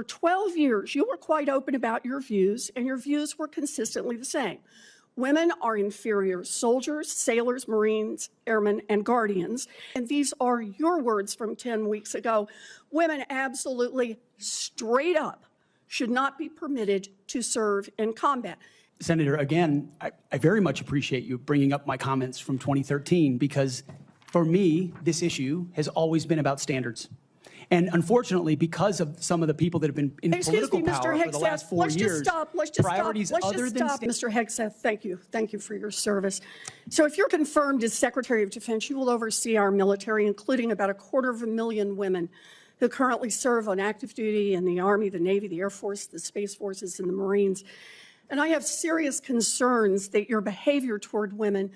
For 12 years, you were quite open about your views, and your views were consistently the same. Women are inferior soldiers, sailors, Marines, airmen, and guardians. And these are your words from 10 weeks ago. Women absolutely, straight up, should not be permitted to serve in combat. Senator, again, I very much appreciate you bringing up my comments from 2013 because for me, this issue has always been about standards. And unfortunately, because of some of the people that have been in political power for the last 4 years, priorities other than Mr. Hegseth, thank you. Thank you for your service. So if you're confirmed as Secretary of Defense, you will oversee our military, including about 250,000 women who currently serve on active duty in the Army, the Navy, the Air Force, the Space Forces, and the Marines. And I have serious concerns that your behavior toward women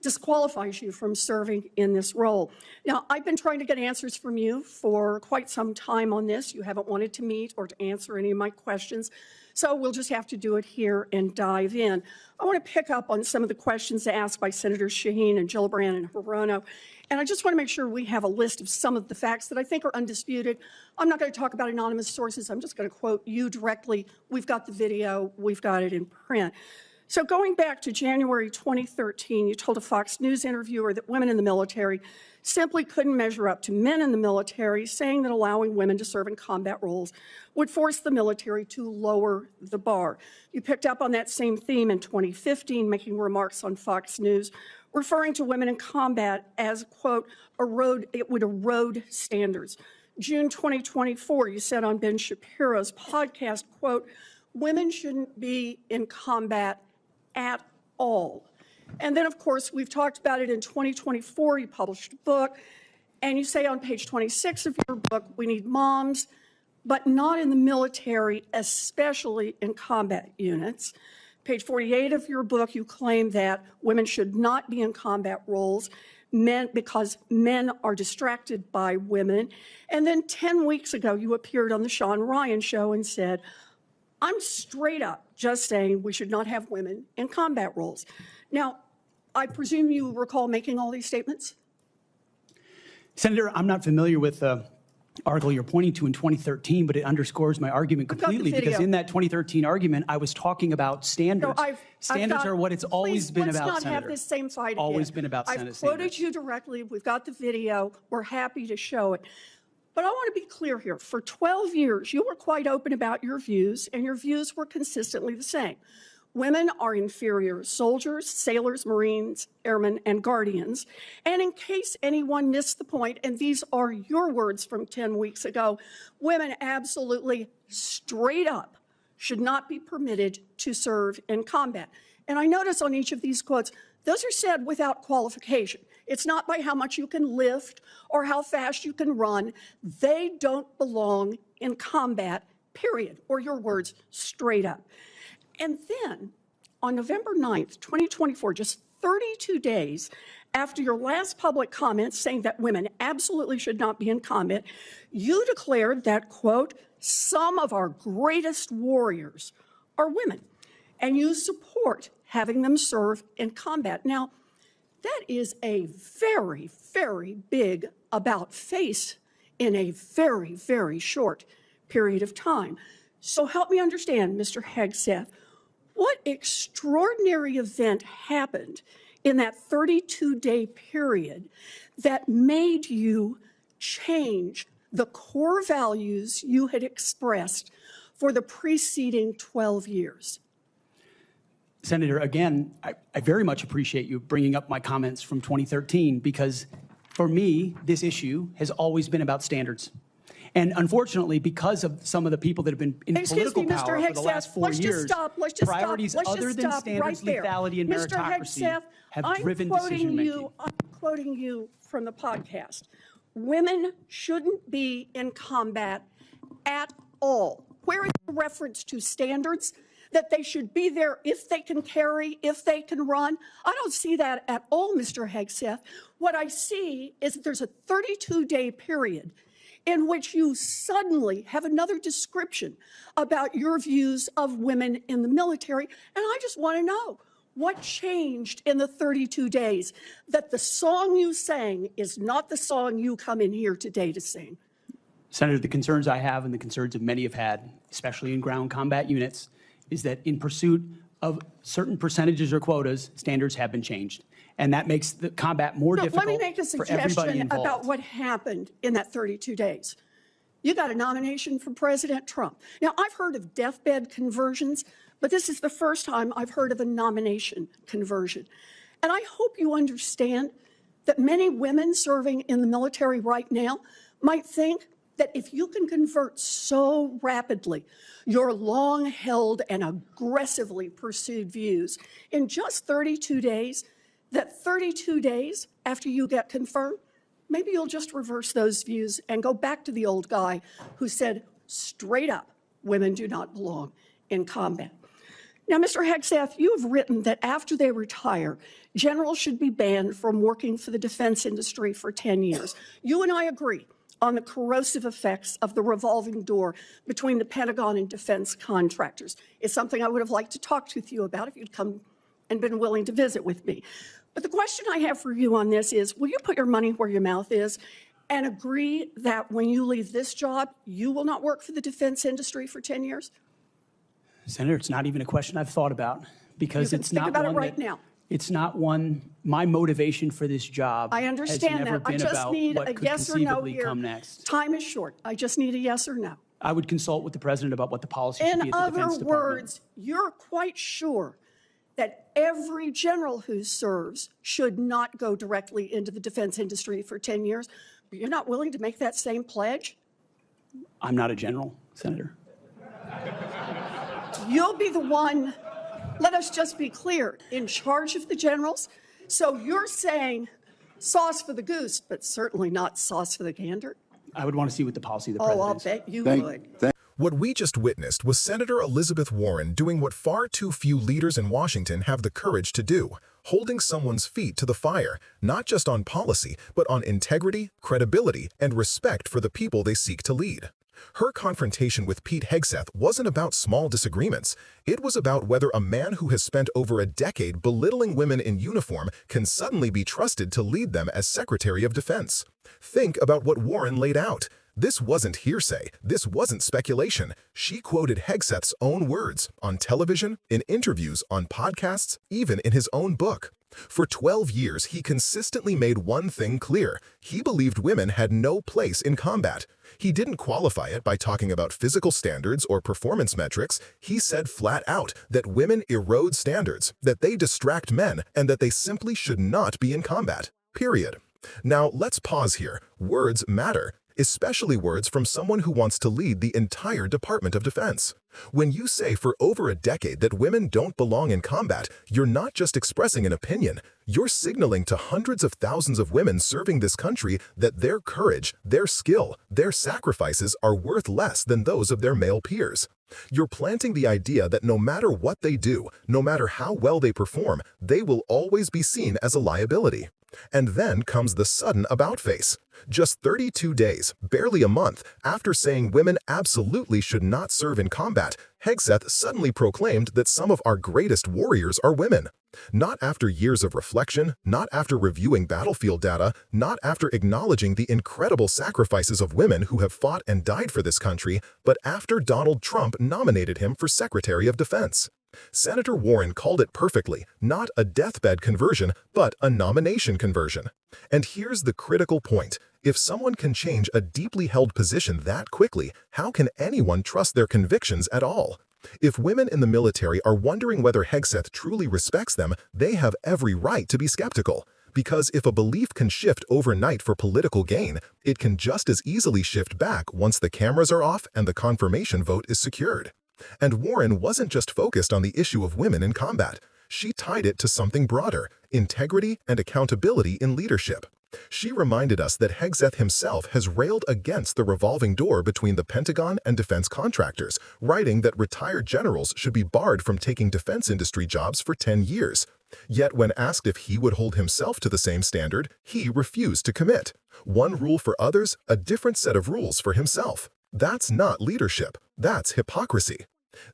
disqualifies you from serving in this role. Now, I've been trying to get answers from you for quite some time on this. You haven't wanted to meet or to answer any of my questions, so we'll just have to do it here and dive in. I want to pick up on some of the questions asked by Senators Shaheen and Gillibrand and Hirono, and I just want to make sure we have a list of some of the facts that I think are undisputed. I'm not going to talk about anonymous sources. I'm just going to quote you directly. We've got the video. We've got it in print. So going back to January 2013, you told a Fox News interviewer that women in the military simply couldn't measure up to men in the military, saying that allowing women to serve in combat roles would force the military to lower the bar. You picked up on that same theme in 2015, making remarks on Fox News, referring to women in combat as, quote, it would erode standards. June 2024, you said on Ben Shapiro's podcast, quote, women shouldn't be in combat at all. And then, of course, we've talked about it in 2024. You published a book, and you say on page 26 of your book, we need moms, but not in the military, especially in combat units. Page 48 of your book, you claim that women should not be in combat roles because men are distracted by women. And then 10 weeks ago, you appeared on the Sean Ryan show and said, I'm straight up just saying we should not have women in combat roles. Now, I presume you recall making all these statements? Senator, I'm not familiar with the article you're pointing to in 2013, but it underscores my argument completely because in that 2013 argument, I was talking about standards. No, standards are what it's always been about, let's not Senator. have this same fight again. Always been about Senate I've quoted standards. you directly. We've got the video. We're happy to show it. But I want to be clear here. For 12 years, you were quite open about your views, and your views were consistently the same. Women are inferior soldiers, sailors, Marines, airmen, and guardians. And in case anyone missed the point, and these are your words from 10 weeks ago, women absolutely, straight up, should not be permitted to serve in combat. And I notice on each of these quotes, those are said without qualification. It's not by how much you can lift or how fast you can run. They don't belong in combat, period, or your words, straight up. And then on November 9th, 2024, just 32 days after your last public comments saying that women absolutely should not be in combat, you declared that, quote, some of our greatest warriors are women, and you support having them serve in combat. Now, that is a very, very big about face in a very, very short period of time. So help me understand, Mr. Hegseth, what extraordinary event happened in that 32-day period that made you change the core values you had expressed for the preceding 12 years? Senator, again, I very much appreciate you bringing up my comments from 2013 because for me, this issue has always been about standards. And unfortunately, because of some of the people that have been in political power for the last 4 years, priorities other than standards, lethality, and meritocracy have driven decision-making. I'm quoting you from the podcast. Women shouldn't be in combat at all. Where is the reference to standards? That they should be there if they can carry, if they can run. I don't see that at all, Mr. Hegseth. What I see is that there's a 32-day period in which you suddenly have another description about your views of women in the military. And I just want to know, what changed in the 32 days that the song you sang is not the song you come in here today to sing? Senator, the concerns I have and the concerns of many have had, especially in ground combat units, is that in pursuit of certain percentages or quotas, standards have been changed. And that makes the combat more difficult Let me make a for everybody suggestion involved. about what happened in that 32 days. You got a nomination from President Trump. Now, I've heard of deathbed conversions, but this is the first time I've heard of a nomination conversion. And I hope you understand that many women serving in the military right now might think that if you can convert so rapidly your long-held and aggressively pursued views in just 32 days, that 32 days after you get confirmed, maybe you'll just reverse those views and go back to the old guy who said straight up, women do not belong in combat. Now, Mr. Hegseth, you have written that after they retire, generals should be banned from working for the defense industry for 10 years. You and I agree on the corrosive effects of the revolving door between the Pentagon and defense contractors. It's something I would have liked to talk to you about if you'd come and been willing to visit with me. But the question I have for you on this is, will you put your money where your mouth is and agree that when you leave this job, you will not work for the defense industry for 10 years? Senator, it's not even a question I've thought about because You can it's think not about it one right that- now. It's not one, my motivation for this job I has understand never that. I been just about need what a could yes or no conceivably here. come next. Time is short. I just need a yes or no. I would consult with the president about what the policy should be In at the Defense other Department. words, you're quite sure that every general who serves should not go directly into the defense industry for 10 years, but you're not willing to make that same pledge? I'm not a general, Senator. You'll be the one, let us just be clear, in charge of the generals. So you're saying sauce for the goose, but certainly not sauce for the gander? I would want to see what the policy of the Oh, president I'll is. bet you would. What we just witnessed was Senator Elizabeth Warren doing what far too few leaders in Washington have the courage to do, holding someone's feet to the fire, not just on policy, but on integrity, credibility, and respect for the people they seek to lead. Her confrontation with Pete Hegseth wasn't about small disagreements. It was about whether a man who has spent over a decade belittling women in uniform can suddenly be trusted to lead them as Secretary of Defense. Think about what Warren laid out. This wasn't hearsay. This wasn't speculation. She quoted Hegseth's own words on television, in interviews, on podcasts, even in his own book. For 12 years, he consistently made one thing clear. He believed women had no place in combat. He didn't qualify it by talking about physical standards or performance metrics. He said flat out that women erode standards, that they distract men, and that they simply should not be in combat. Period. Now, let's pause here. Words matter, especially words from someone who wants to lead the entire Department of Defense. When you say for over a decade that women don't belong in combat, you're not just expressing an opinion. You're signaling to hundreds of thousands of women serving this country that their courage, their skill, their sacrifices are worth less than those of their male peers. You're planting the idea that no matter what they do, no matter how well they perform, they will always be seen as a liability. And then comes the sudden about-face. Just 32 days, barely a month, after saying women absolutely should not serve in combat, Hegseth suddenly proclaimed that some of our greatest warriors are women. Not after years of reflection, not after reviewing battlefield data, not after acknowledging the incredible sacrifices of women who have fought and died for this country, but after Donald Trump nominated him for Secretary of Defense. Senator Warren called it perfectly, not a deathbed conversion, but a nomination conversion. And here's the critical point. If someone can change a deeply held position that quickly, how can anyone trust their convictions at all? If women in the military are wondering whether Hegseth truly respects them, they have every right to be skeptical. Because if a belief can shift overnight for political gain, it can just as easily shift back once the cameras are off and the confirmation vote is secured. And Warren wasn't just focused on the issue of women in combat. She tied it to something broader: integrity and accountability in leadership. She reminded us that Hegseth himself has railed against the revolving door between the Pentagon and defense contractors, writing that retired generals should be barred from taking defense industry jobs for 10 years. Yet when asked if he would hold himself to the same standard, he refused to commit. One rule for others, a different set of rules for himself. That's not leadership. That's hypocrisy.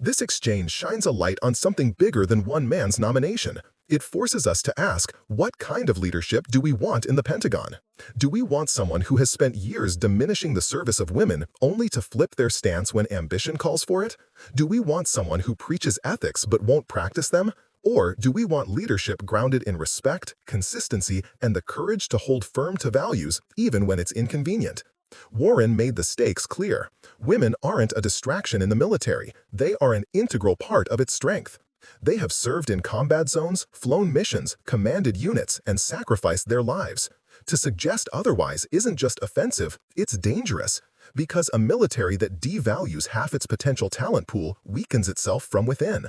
This exchange shines a light on something bigger than one man's nomination. It forces us to ask, what kind of leadership do we want in the Pentagon? Do we want someone who has spent years diminishing the service of women only to flip their stance when ambition calls for it? Do we want someone who preaches ethics but won't practice them? Or do we want leadership grounded in respect, consistency, and the courage to hold firm to values even when it's inconvenient? Warren made the stakes clear. Women aren't a distraction in the military. They are an integral part of its strength. They have served in combat zones, flown missions, commanded units, and sacrificed their lives. To suggest otherwise isn't just offensive, it's dangerous. Because a military that devalues half its potential talent pool weakens itself from within.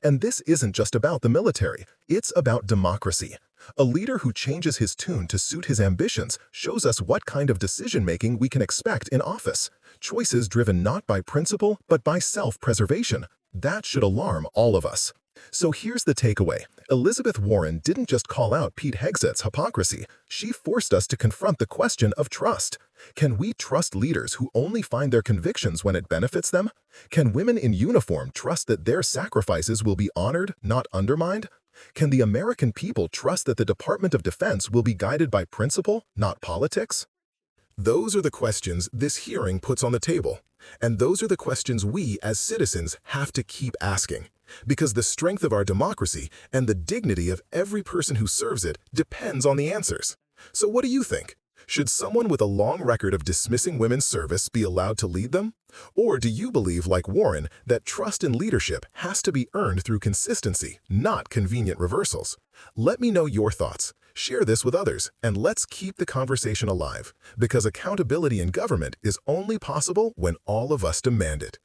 And this isn't just about the military, it's about democracy. A leader who changes his tune to suit his ambitions shows us what kind of decision-making we can expect in office. Choices driven not by principle, but by self-preservation. That should alarm all of us. So here's the takeaway. Elizabeth Warren didn't just call out Pete Hegseth's hypocrisy. She forced us to confront the question of trust. Can we trust leaders who only find their convictions when it benefits them? Can women in uniform trust that their sacrifices will be honored, not undermined? Can the American people trust that the Department of Defense will be guided by principle, not politics? Those are the questions this hearing puts on the table. And those are the questions we, as citizens, have to keep asking. Because the strength of our democracy and the dignity of every person who serves it depends on the answers. So what do you think? Should someone with a long record of dismissing women's service be allowed to lead them? Or do you believe, like Warren, that trust in leadership has to be earned through consistency, not convenient reversals? Let me know your thoughts. Share this with others, and let's keep the conversation alive, because accountability in government is only possible when all of us demand it.